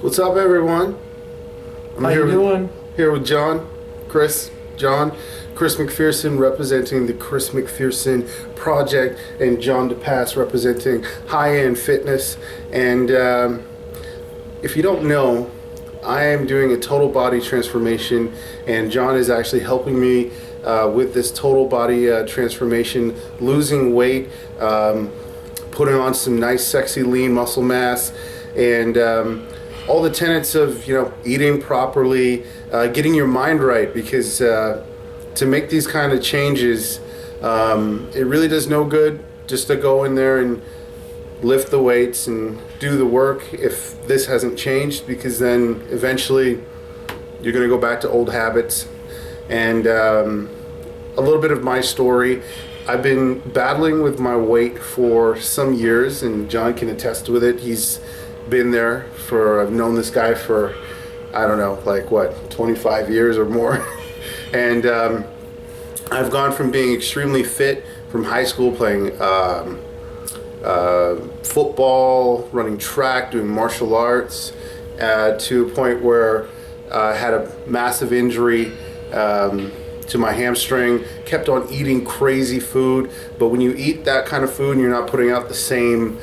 What's up, everyone? I'm How here you with, doing? here with Chris McPherson representing the Chris McPherson Project, and John DePass representing High End Fitness. And if you don't know, I am doing a total body transformation, and John is actually helping me with this total body transformation, losing weight, putting on some nice, sexy, lean muscle mass, and all the tenets of eating properly, getting your mind right, because to make these kind of changes, it really does no good just to go in there and lift the weights and do the work if this hasn't changed, because then eventually you're going to go back to old habits. And a little bit of my story: I've been battling with my weight for some years, and John can attest with it. He's been there for, I've known this guy for, I don't know, like what, 25 years or more. And I've gone from being extremely fit from high school, playing football, running track, doing martial arts, to a point where I had a massive injury to my hamstring, kept on eating crazy food. But when you eat that kind of food and you're not putting out the same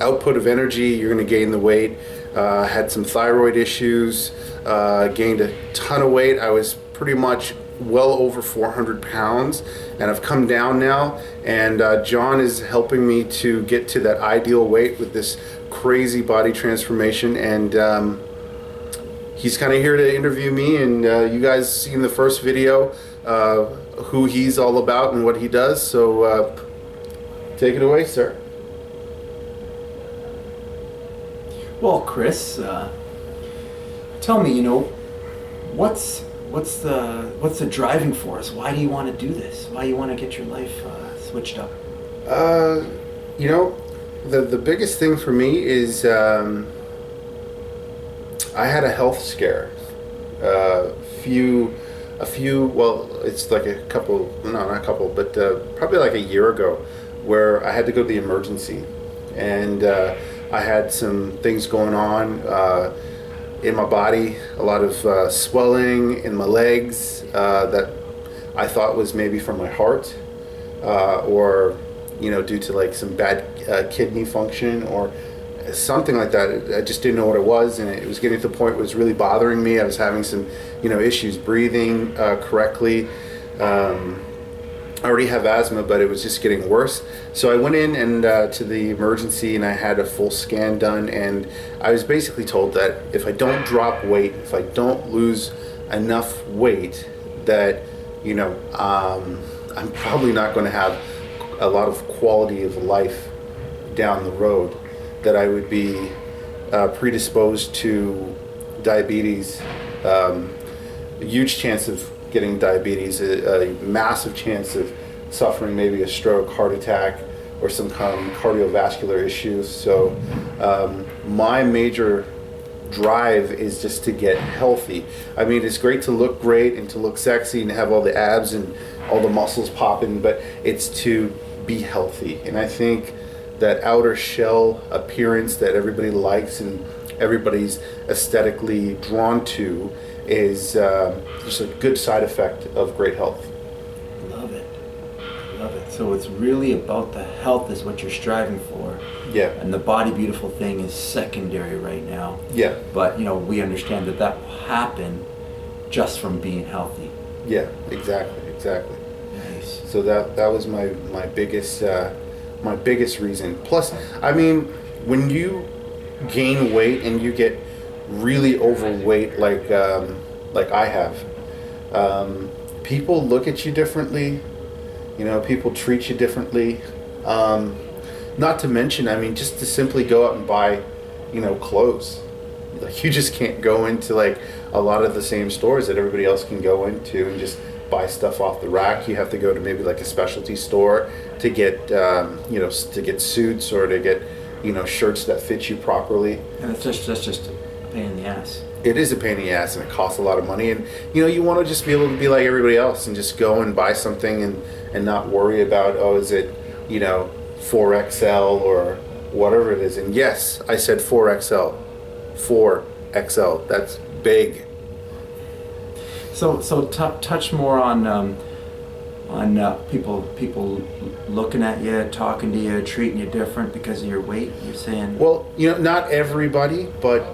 output of energy, you're going to gain the weight. Had some thyroid issues, gained a ton of weight. I was pretty much well over 400 pounds, and I've come down now, and John is helping me to get to that ideal weight with this crazy body transformation. And he's kind of here to interview me, and you guys seen the first video, who he's all about and what he does. So take it away, sir. Well, Chris, tell me, what's the driving force? Why do you want to do this? Why do you want to get your life switched up? The biggest thing for me is I had a health scare. Well, it's like a couple, no, not a couple, but probably like a year ago, where I had to go to the emergency, and I had some things going on in my body, a lot of swelling in my legs that I thought was maybe from my heart, or due to like some bad kidney function or something like that. I just didn't know what it was, and it was getting to the point where it was really bothering me. I was having some issues breathing correctly. I already have asthma, but it was just getting worse. So I went in and to the emergency, and I had a full scan done, and I was basically told that if I don't drop weight, if I don't lose enough weight, that I'm probably not going to have a lot of quality of life down the road, that I would be predisposed to diabetes, a huge chance of getting diabetes, a massive chance of suffering maybe a stroke, heart attack, or some kind of cardiovascular issues. So my major drive is just to get healthy. I mean, it's great to look great and to look sexy and have all the abs and all the muscles popping, but it's to be healthy. And I think that outer shell appearance that everybody likes and everybody's aesthetically drawn to is just a good side effect of great health. Love it. Love it. So it's really about the health is what you're striving for. Yeah. And the body beautiful thing is secondary right now. Yeah. But, we understand that will happen just from being healthy. Yeah, exactly. Nice. So that was my biggest reason. Plus, I mean, when you gain weight and you get really overweight, like I have, people look at you differently. People treat you differently. Not to mention, I mean, just to simply go out and buy, clothes. Like, you just can't go into like a lot of the same stores that everybody else can go into and just buy stuff off the rack. You have to go to maybe like a specialty store to get to get suits or to get shirts that fit you properly. And that's just a pain in the ass. It is a pain in the ass, and it costs a lot of money. And you want to just be able to be like everybody else and just go and buy something and not worry about, oh, is it 4XL or whatever it is. And yes, I said 4XL. 4XL. That's big. So touch more on people looking at you, talking to you, treating you different because of your weight. You're saying, Well, not everybody, but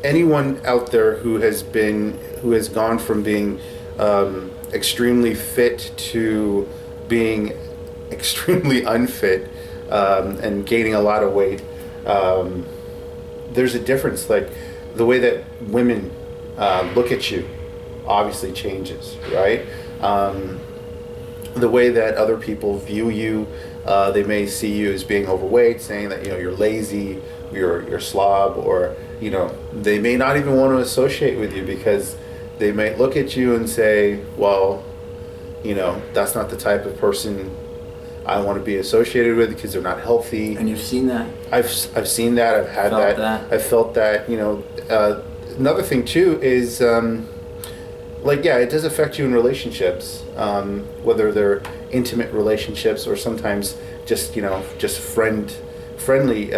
anyone out there who has gone from being extremely fit to being extremely unfit and gaining a lot of weight, there's a difference. Like the way that women look at you obviously changes, right? The way that other people view you, they may see you as being overweight, saying that you're lazy, you're slob, or they may not even want to associate with you because they might look at you and say, well, that's not the type of person I want to be associated with because they're not healthy. and you've seen that. I've seen that. I've had Felt that. that. I've felt that. Another thing too is it does affect you in relationships, whether they're intimate relationships or sometimes just friendly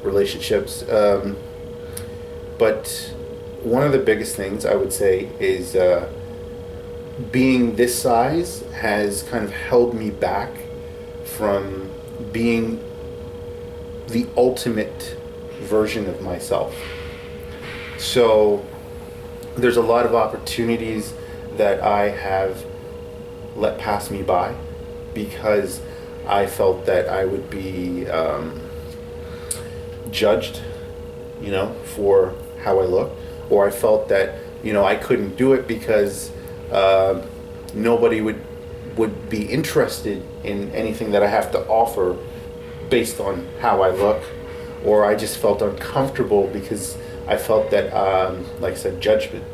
relationships. But one of the biggest things I would say is being this size has kind of held me back from being the ultimate version of myself. So there's a lot of opportunities that I have let pass me by because I felt that I would be judged, for how I look, or I felt that I couldn't do it because nobody would be interested in anything that I have to offer based on how I look, or I just felt uncomfortable because I felt that, like I said, judgment.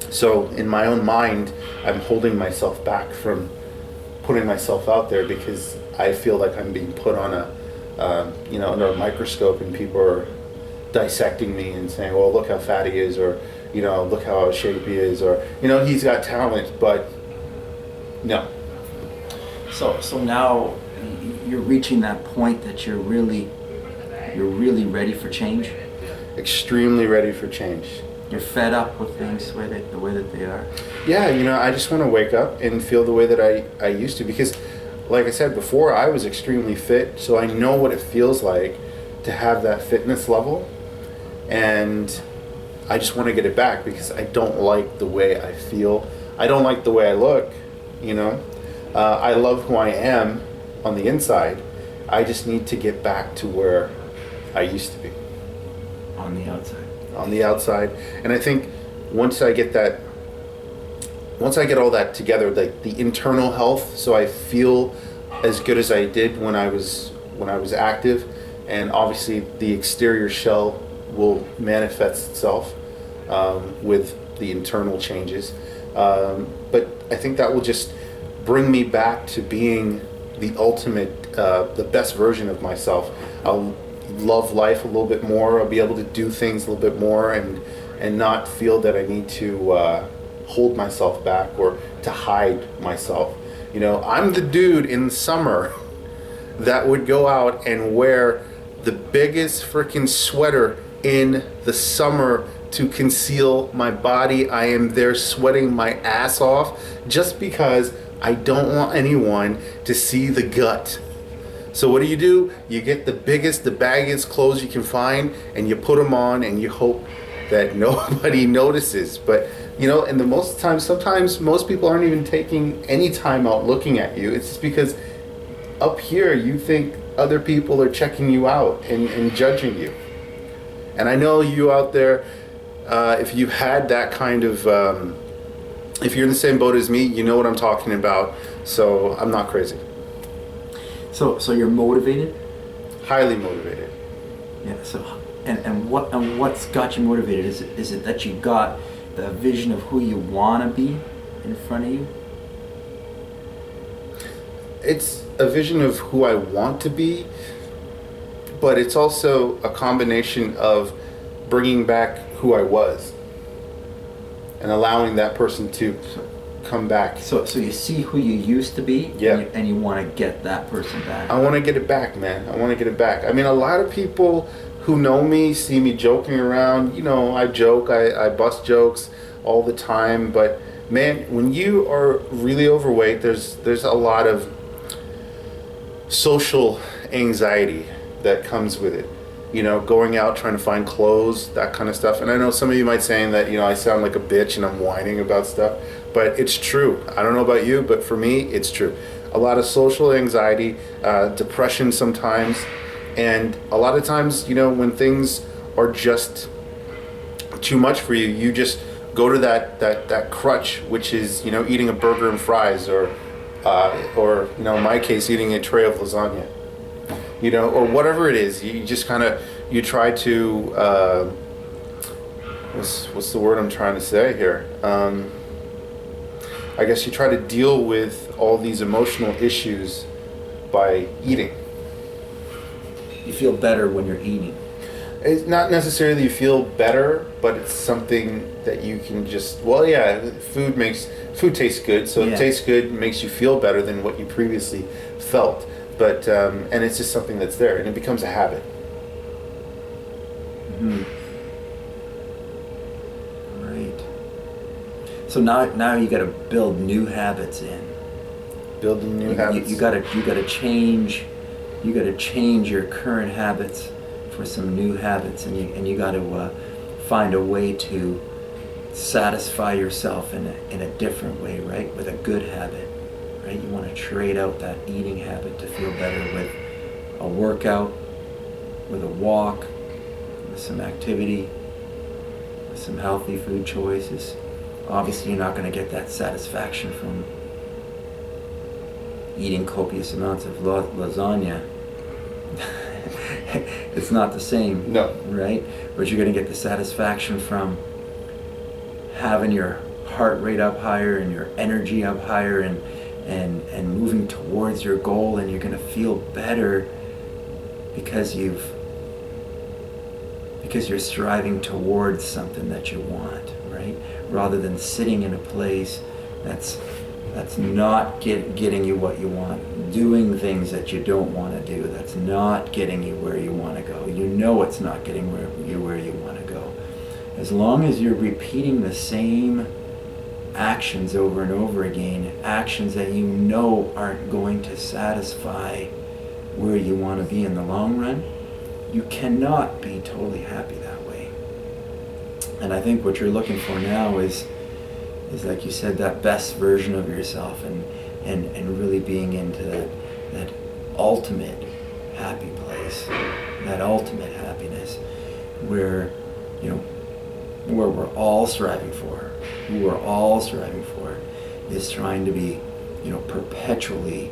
So in my own mind, I'm holding myself back from putting myself out there because I feel like I'm being put on under a microscope, and people are dissecting me and saying, well, look how fat he is, or look how out of shape he is, or he's got talent, but no. So now you're reaching that point that you're really ready for change. Extremely ready for change. You're fed up with things the way that they are. Yeah, I just want to wake up and feel the way that I used to, because like I said before, I was extremely fit, so I know what it feels like to have that fitness level, and I just want to get it back because I don't like the way I feel. I don't like the way I look, I love who I am on the inside. I just need to get back to where I used to be. On the outside. On the outside. And I think once I get all that together, like the internal health, so I feel as good as I did when I was active, and obviously the exterior shell will manifest itself with the internal changes. But I think that will just bring me back to being the ultimate, the best version of myself. I'll love life a little bit more. I'll be able to do things a little bit more and not feel that I need to hold myself back or to hide myself. I'm the dude in the summer that would go out and wear the biggest freaking sweater in the summer to conceal my body. I am there sweating my ass off just because I don't want anyone to see the gut. So what do? You get the biggest, the baggiest clothes you can find, and you put them on, and you hope that nobody notices. But and the most times, sometimes most people aren't even taking any time out looking at you. It's just because up here you think other people are checking you out and judging you. And I know you out there, if you've had that kind of, if you're in the same boat as me, you know what I'm talking about. So I'm not crazy. So you're motivated? Highly motivated. Yeah. So what's got you motivated? Is it that you got the vision of who you want to be in front of you? It's a vision of who I want to be, but it's also a combination of bringing back who I was and allowing that person to come back. So you see who you used to be, Yeah. and you want to get that person back. I want to get it back, man. I want to get it back. I mean, a lot of people who know me see me joking around. You know, I joke, I bust jokes all the time. But man, when you are really overweight, there's a lot of social anxiety that comes with it. You know, going out trying to find clothes, that kind of stuff. And I know some of you might saying that, you know, I sound like a bitch and I'm whining about stuff, but it's true. I don't know about you, but for me, it's true. A lot of social anxiety, depression sometimes, and a lot of times, you know, when things are just too much for you, you just go to that crutch, which is, you know, eating a burger and fries, or you know, in my case, eating a tray of lasagna. You know, or whatever it is, you just kind of, you try to, what's the word I'm trying to say here? I guess you try to deal with all these emotional issues by eating. You feel better when you're eating. It's not necessarily you feel better, but it's something that you can just, well, yeah, food tastes good, so Yeah. it tastes good, makes you feel better than what you previously felt. But and it's just something that's there, and it becomes a habit. Mm-hmm. Right. So now you got to build new habits in. Building new habits. You got to change. You got to change your current habits for some new habits, and you got to find a way to satisfy yourself in a different way, right? With a good habit. Right? You want to trade out that eating habit to feel better with a workout, with a walk, with some activity, with some healthy food choices. Obviously, you're not going to get that satisfaction from eating copious amounts of lasagna. It's not the same, No. right? But you're going to get the satisfaction from having your heart rate up higher and your energy up higher, and moving towards your goal, and you're going to feel better because you're striving towards something that you want, right? Rather than sitting in a place that's not getting you what you want, doing things that you don't want to do, that's not getting you where you want to go. You know it's not getting where you want to go. As long as you're repeating the same actions over and over again, actions that you know aren't going to satisfy where you want to be in the long run, you cannot be totally happy that way. And I think what you're looking for now is like you said, that best version of yourself, and really being into that ultimate happy place, that ultimate happiness, where, you know, where we're all striving for, who we're all striving for, is trying to be, you know, perpetually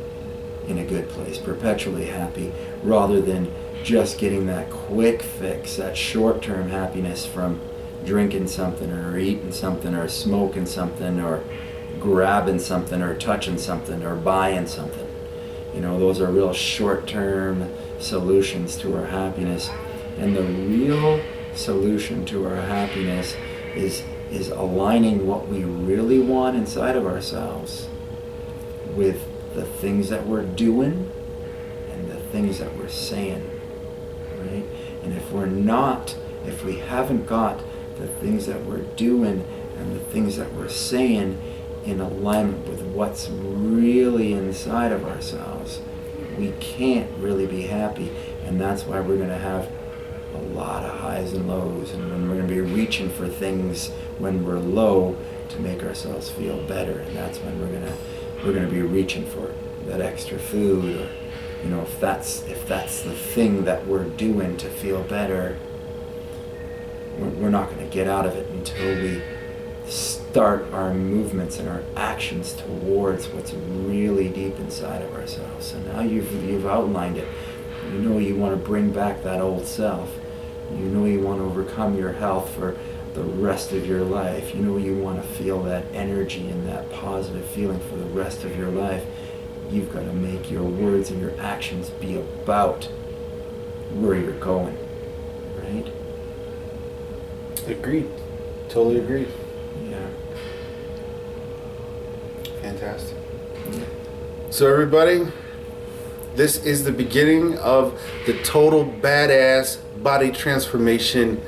in a good place, perpetually happy, rather than just getting that quick fix, that short-term happiness from drinking something or eating something or smoking something or grabbing something or touching something or buying something. You know, those are real short-term solutions to our happiness. And the real solution to our happiness is aligning what we really want inside of ourselves with the things that we're doing and the things that we're saying, right? And if we haven't got the things that we're doing and the things that we're saying in alignment with what's really inside of ourselves, we can't really be happy. And that's why we're going to have a lot of highs and lows, and when we're going to be reaching for things when we're low to make ourselves feel better, and that's when we're going to be reaching for that extra food, or, you know, if that's the thing that we're doing to feel better, we're not going to get out of it until we start our movements and our actions towards what's really deep inside of ourselves. So now you've outlined it. You know you want to bring back that old self. You know you want to overcome your health for the rest of your life. You know you want to feel that energy and that positive feeling for the rest of your life. You've got to make your words and your actions be about where you're going, right? Agreed. Totally agreed. Yeah. podcast. So everybody, this is the beginning of the total badass body transformation.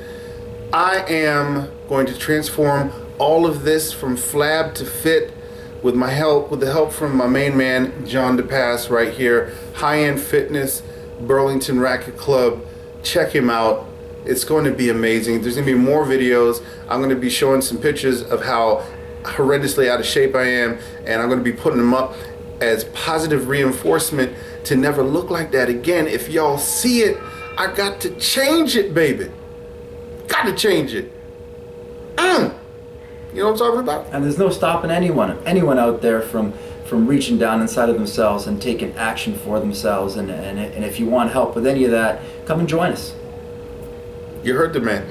I am going to transform all of this from flab to fit with the help from my main man, John DePass, right here. High End Fitness, Burlington Racket Club. Check him out. It's going to be amazing. There's going to be more videos. I'm going to be showing some pictures of how horrendously out of shape I am, and I'm going to be putting them up as positive reinforcement to never look like that again. If y'all see it, I got to change it, baby. Got to change it. You know what I'm talking about? And there's no stopping anyone out there from reaching down inside of themselves and taking action for themselves. And if you want help with any of that, come and join us. You heard the man.